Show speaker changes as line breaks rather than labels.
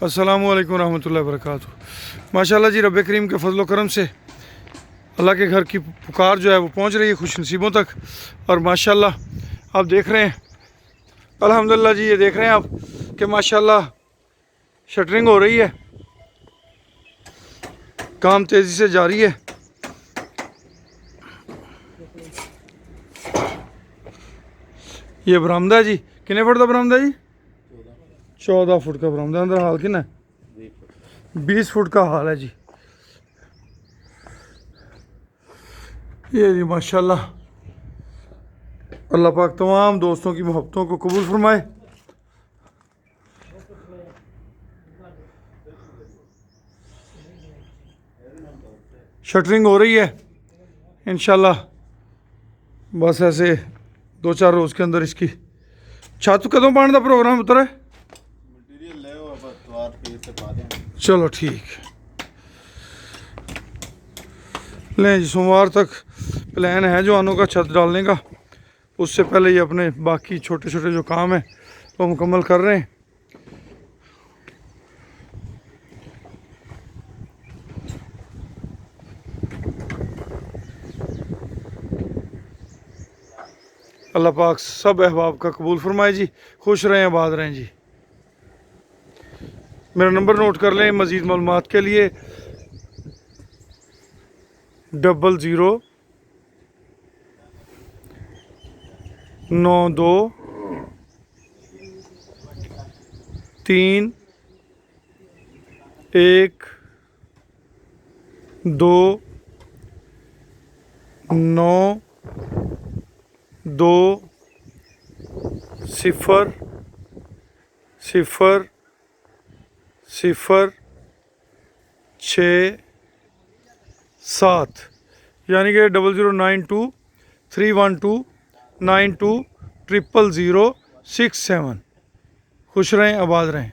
अस्सलामु अलैकुम रहमतुल्लाहि व बरकातुहू। माशाल्लाह जी, रब करीम के फजल करम से अल्लाह के घर की पुकार जो है वो पहुँच रही है खुश नसीबों तक। और माशाल्लाह आप देख रहे हैं, अल्हम्दुलिल्लाह जी, ये देख रहे हैं आप कि माशाल्लाह शटरिंग हो रही है, काम तेज़ी से जारी है। ये बरामदा है जी, कितने फुट का बरामदा जी? 14 फुट का बरामदा। अंदर हाल कितना है? 20 फुट का हाल है जी। ये जी माशाल्लाह, अल्लाह पाक तमाम दोस्तों की मोहब्बतों को कबूल फरमाए। शटरिंग हो रही है इंशाल्लाह, बस ऐसे 2-4 रोज़ के अंदर इसकी छत कदों पाने का प्रोग्राम उतर है? चलो ठीक लें जी, सोमवार तक प्लान है जवानों का छत डालने का। उससे पहले ये अपने बाकी छोटे छोटे जो काम है वो मुकम्मल कर रहे हैं। अल्लाह पाक सब अहबाब का कबूल फरमाए जी, खुश रहें, आबाद रहें जी। मेरा नंबर नोट कर लें मज़ीद मालूमात के लिए 0092 यानी कि 0092 312 92 00067। खुश रहें, आबाद रहें।